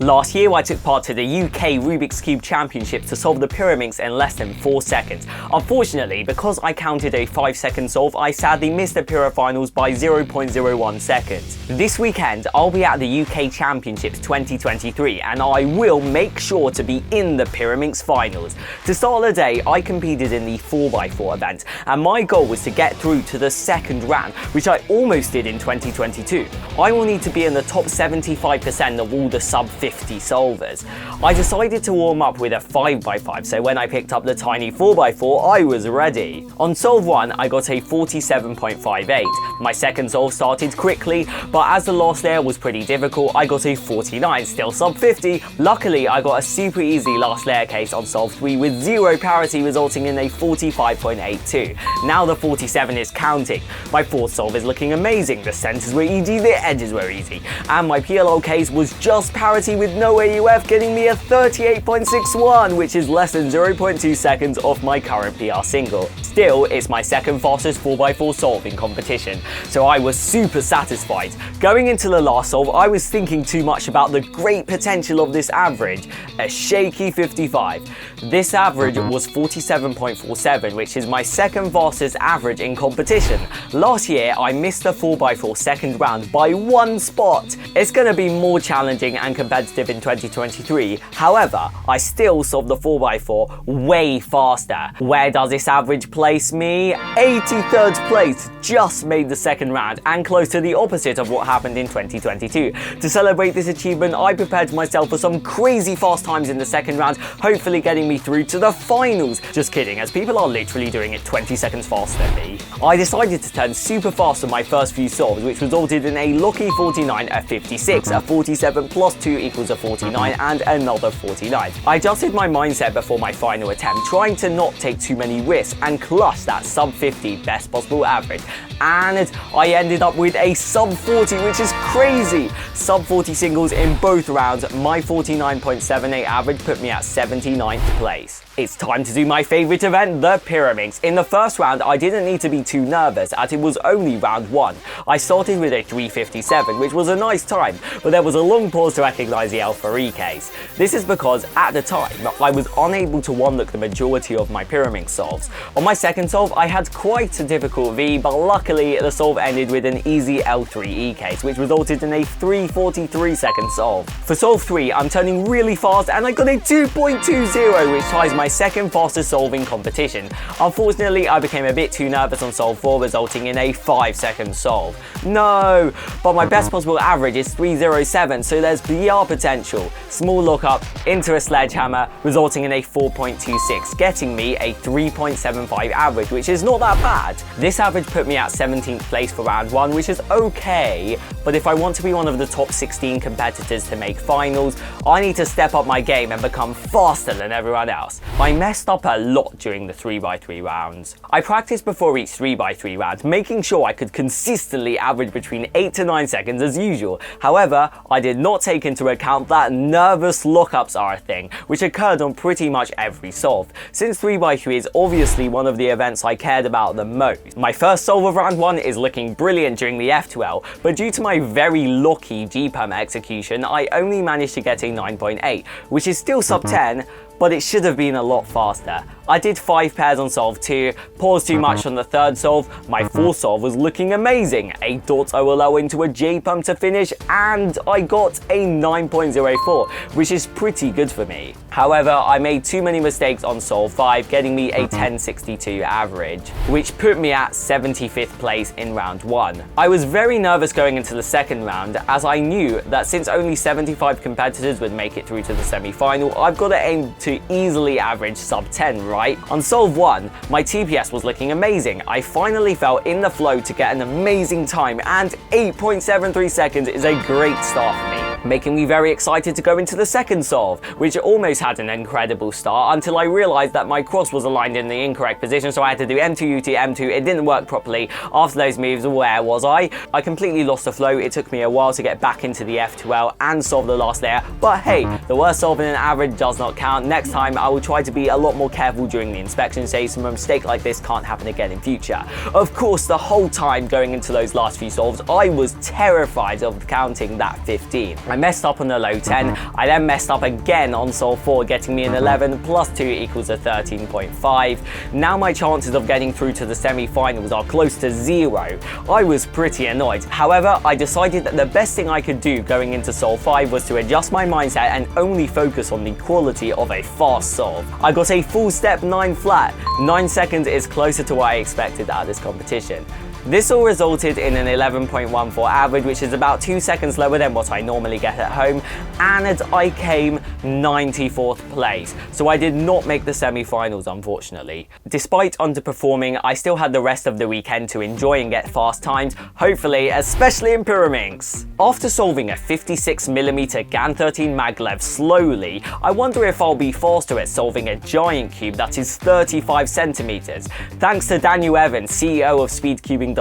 Last year I took part to the UK Rubik's Cube Championship to solve the Pyraminx in less than 4 seconds. Unfortunately, because I counted a 5-second solve, I sadly missed the Pyra finals by 0.01 seconds. This weekend I'll be at the UK Championships 2023 and I will make sure to be in the Pyraminx finals. To start the day, I competed in the 4x4 event and my goal was to get through to the second round, which I almost did in 2022. I will need to be in the top 75% of all the sub 50 solvers. I decided to warm up with a 5x5, so when I picked up the tiny 4x4, I was ready. On solve 1, I got a 47.58. My second solve started quickly, but as the last layer was pretty difficult, I got a 49, still sub 50. Luckily, I got a super easy last layer case on solve 3 with 0 parity, resulting in a 45.82. Now the 47 is counting. My fourth solve is looking amazing. The centers were easy, the edges were easy, and my PLO case was just parity with no AUF, getting me a 38.61, which is less than 0.2 seconds off my current PR single. Still, it's my second fastest 4x4 solve in competition, so I was super satisfied. Going into the last solve, I was thinking too much about the great potential of this average, a shaky 55. This average was 47.47, which is my second fastest average in competition. Last year, I missed the 4x4 second round by 1 spot. It's going to be more challenging and competitive in 2023. However, I still solved the 4x4 way faster. Where does this average place me? 83rd place, just made the second round and close to the opposite of what happened in 2022. To celebrate this achievement, I prepared myself for some crazy fast times in the second round, hopefully getting me through to the finals. Just kidding, as people are literally doing it 20 seconds faster than me. I decided to turn super fast on my first few solves, which resulted in a lucky 49, a 56, a 47 plus 2 equals a 49 and another 49. I adjusted my mindset before my final attempt, trying to not take too many risks and clutch that sub 50 best possible average, and I ended up with a sub 40, which is crazy. Sub 40 singles in both rounds. My 49.78 average put me at 79th place. It's time to do my favorite event, the Pyraminx. In the first round, I didn't need to be too nervous as it was only round 1. I started with a 3:57, which was a nice time, but there was a long pause to recognize the Alpha E case. This is because at the time, I was unable to one-look the majority of my Pyraminx solves. On my second solve, I had quite a difficult V, but luckily the solve ended with an easy L3E case, which resulted in a 3:43 second solve. For solve 3, I'm turning really fast and I got a 2.20, which ties my second fastest solve in competition. Unfortunately, I became a bit too nervous on solve 4, resulting in a 5-second solve. No, but my best possible average is 3:07, so there's PR potential. Small lookup into a sledgehammer, resulting in a 4.26, getting me a 3.75 average, which is not that bad. This average put me at 17th place for round 1, which is okay, but if I want to be one of the top 16 competitors to make finals, I need to step up my game and become faster than everyone else. I messed up a lot during the 3x3 rounds. I practiced before each 3x3 round, making sure I could consistently average between 8 to 9 seconds as usual. However, I did not take into account that nervous lookups are a thing, which occurred on pretty much every solve. Since 3x3 is obviously one of the events I cared about the most. My first solve of round 1 is looking brilliant during the F2L, but due to my very lucky G-perm execution, I only managed to get a 9.8, which is still sub 10, but it should have been a lot faster. I did 5 pairs on solve 2, paused too much on the third solve, my fourth solve was looking amazing, a .00 into a J-pump to finish, and I got a 9.04, which is pretty good for me. However, I made too many mistakes on solve 5, getting me a 10.62 average, which put me at 75th place in round 1. I was very nervous going into the second round, as I knew that since only 75 competitors would make it through to the semi-final, I've got to aim to easily average sub 10, right? On solve 1, my TPS was looking amazing. I finally felt in the flow to get an amazing time, and 8.73 seconds is a great start for me, making me very excited to go into the second solve, which almost had an incredible start until I realized that my cross was aligned in the incorrect position, so I had to do M2 UT M2. It didn't work properly. After those moves, where was I? I completely lost the flow. It took me a while to get back into the F2L and solve the last layer, but hey, the worst solve in an average does not count. Next time, I will try to be a lot more careful during the inspection stage, so a mistake like this can't happen again in future. Of course, the whole time going into those last few solves, I was terrified of counting that 15. I messed up on the low 10, I then messed up again on solve 4, getting me an 11 plus 2 equals a 13.5. Now my chances of getting through to the semi-finals are close to 0. I was pretty annoyed. However, I decided that the best thing I could do going into solve 5 was to adjust my mindset and only focus on the quality of a fast solve. I got a full step 9 flat. 9 seconds is closer to what I expected at this competition. This all resulted in an 11.14 average, which is about 2 seconds lower than what I normally get at home, and I came 94th place, so I did not make the semi-finals, unfortunately. Despite underperforming, I still had the rest of the weekend to enjoy and get fast times, hopefully, especially in Pyraminx. After solving a 56mm GAN13 maglev slowly, I wonder if I'll be faster at solving a giant cube that is 35 centimeters. Thanks to Daniel Evans, CEO of speedcubing.org,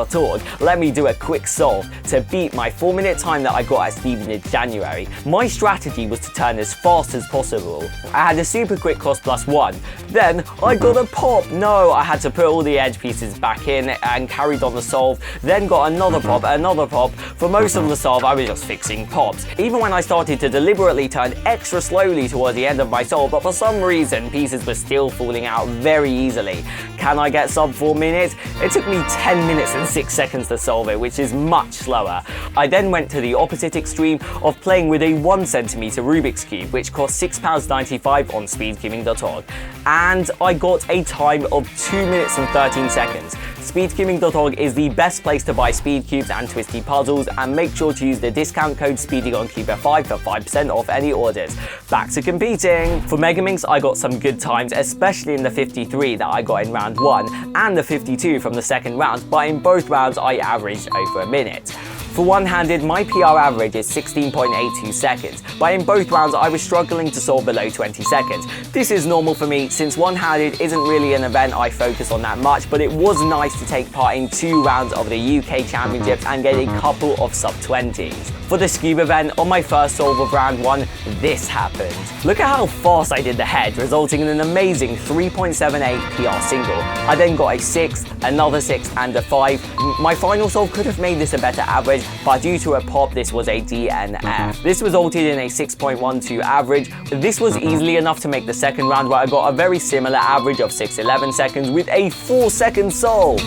let me do a quick solve to beat my 4-minute time that I got at Speedy in January. My strategy was to turn as fast as possible. I had a super quick cost +1. Then I got a pop. No, I had to put all the edge pieces back in and carried on the solve. Then got another pop, another pop. For most of the solve, I was just fixing pops. Even when I started to deliberately turn extra slowly towards the end of my solve, but for some reason, pieces were still falling out very easily. Can I get sub 4 minutes? It took me 10 minutes and 6 seconds to solve it, which is much slower. I then went to the opposite extreme of playing with a 1cm Rubik's Cube, which cost £6.95 on speedcubing.org, and I got a time of 2 minutes and 13 seconds. Speedcubing.org is the best place to buy speed cubes and twisty puzzles, and make sure to use the discount code SpeedyGoneCuber5 for 5% off any orders. Back to competing! For Megaminx, I got some good times, especially in the 53 that I got in round 1 and the 52 from the second round, but in both rounds I averaged over a minute. For one-handed, my PR average is 16.82 seconds, but in both rounds I was struggling to solve below 20 seconds. This is normal for me since one-handed isn't really an event I focus on that much, but it was nice to take part in 2 rounds of the UK Championships and get a couple of sub-20s. For the Scube event, on my first solve of round 1, this happened. Look at how fast I did the head, resulting in an amazing 3.78 PR single. I then got a 6, another 6 and a 5. My final solve could have made this a better average, but due to a pop, this was a DNF. This resulted in a 6.12 average. This was easily enough to make the second round, where I got a very similar average of 6:11 seconds with a 4-second solve.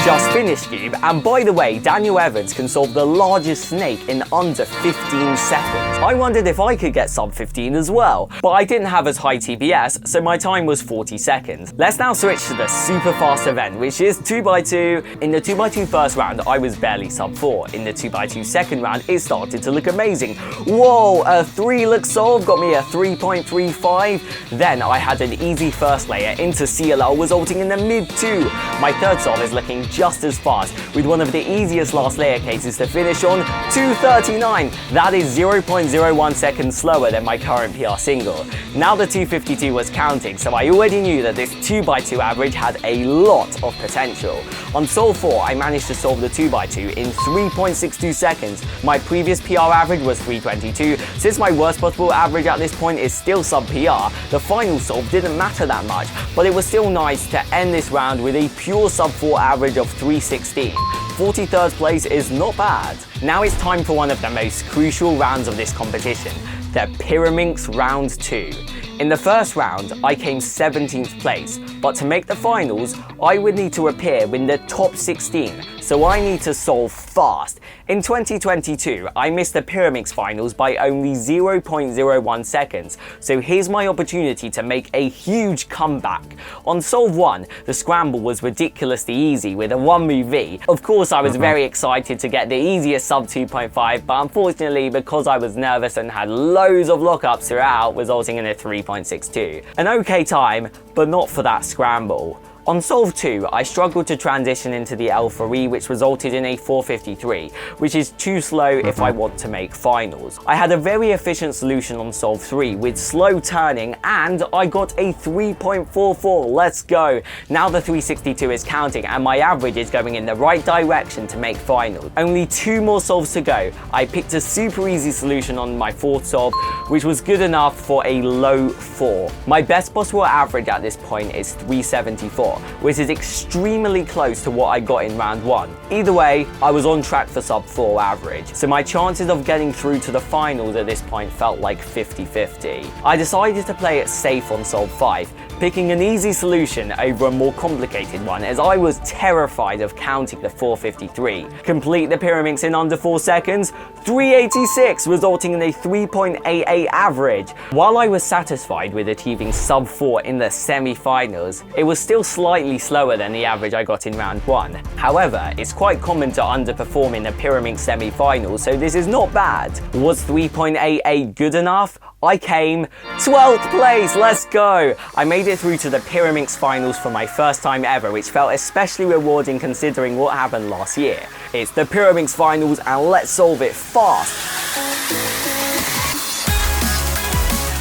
Just finished Cube, and by the way, Daniel Evans can solve the largest snake in under 15 seconds. I wondered if I could get sub 15 as well, but I didn't have as high TPS, so my time was 40 seconds. Let's now switch to the super fast event, which is 2x2. In the 2x2 first round, I was barely sub 4. In the 2x2 second round, it started to look amazing. Whoa, a 3-look solve got me a 3.35. Then I had an easy first layer into CLL, resulting in a mid 2. My third solve is looking just as fast, with one of the easiest last layer cases to finish on, 2.39. That is 0.01 seconds slower than my current PR single. Now the 2.52 was counting, so I already knew that this 2x2 average had a lot of potential. On solve 4, I managed to solve the 2x2 in 3.62 seconds. My previous PR average was 3.22. Since my worst possible average at this point is still sub PR, the final solve didn't matter that much, but it was still nice to end this round with a pure sub 4 average of 3.16. 43rd place is not bad. Now it's time for one of the most crucial rounds of this competition, the Pyraminx round 2. In the first round, I came 17th place, but to make the finals, I would need to appear in the top 16, so I need to solve fast. In 2022, I missed the Pyraminx finals by only 0.01 seconds, so here's my opportunity to make a huge comeback. On solve 1, the scramble was ridiculously easy with a 1-move V. Of course, I was very excited to get the easiest sub 2.5, but unfortunately, because I was nervous and had loads of lockups throughout, resulting in a 3.62. An okay time, but not for that scramble. On solve 2, I struggled to transition into the L3, which resulted in a 4.53, which is too slow if I want to make finals. I had a very efficient solution on solve 3 with slow turning, and I got a 3.44. Let's go! Now the 3.62 is counting, and my average is going in the right direction to make finals. Only 2 more solves to go. I picked a super easy solution on my 4th solve, which was good enough for a low 4. My best possible average at this point is 3.74. 4, which is extremely close to what I got in round 1. Either way, I was on track for sub 4 average, so my chances of getting through to the finals at this point felt like 50-50. I decided to play it safe on solve 5, picking an easy solution over a more complicated one, as I was terrified of counting the 453. Complete the Pyraminx in under 4 seconds, 386, resulting in a 3.88 average. While I was satisfied with achieving sub 4 in the semi-finals, it was still slightly slower than the average I got in round 1. However, it's quite common to underperform in the Pyraminx semi-finals, so this is not bad. Was 3.88 good enough? I came 12th place, let's go! I made it through to the Pyraminx finals for my first time ever, which felt especially rewarding considering what happened last year. It's the Pyraminx finals and let's solve it fast!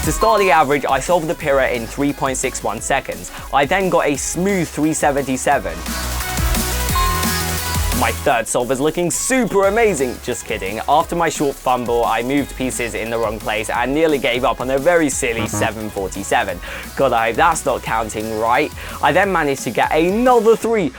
To start the average, I solved the Pyra in 3.61 seconds. I then got a smooth 377. My third solve is looking super amazing. Just kidding. After my short fumble, I moved pieces in the wrong place and nearly gave up on a very silly 747. God, I hope that's not counting right. I then managed to get another 3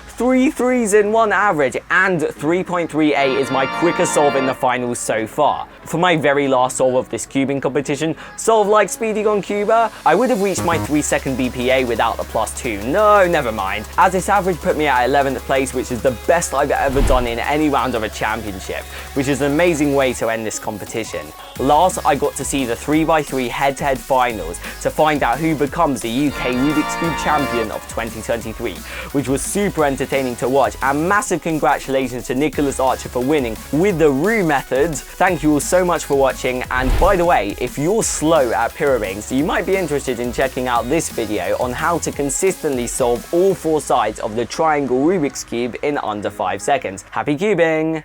threes in one average, and 3.38 is my quickest solve in the finals so far. For my very last solve of this cubing competition, solve like SpeedyGoneCuber, I would have reached my 3-second BPA without the +2. No, never mind, as this average put me at 11th place, which is the best I've ever done in any round of a championship, which is an amazing way to end this competition. Last, I got to see the 3x3 head-to-head finals to find out who becomes the UK Rubik's Cube champion of 2023, which was super entertaining to watch, and massive congratulations to Nicholas Archer for winning with the RU method. Thank you all so much for watching, and by the way, if you're slow at Pyraminx, you might be interested in checking out this video on how to consistently solve all 4 sides of the triangle Rubik's Cube in under 5 seconds. Happy cubing!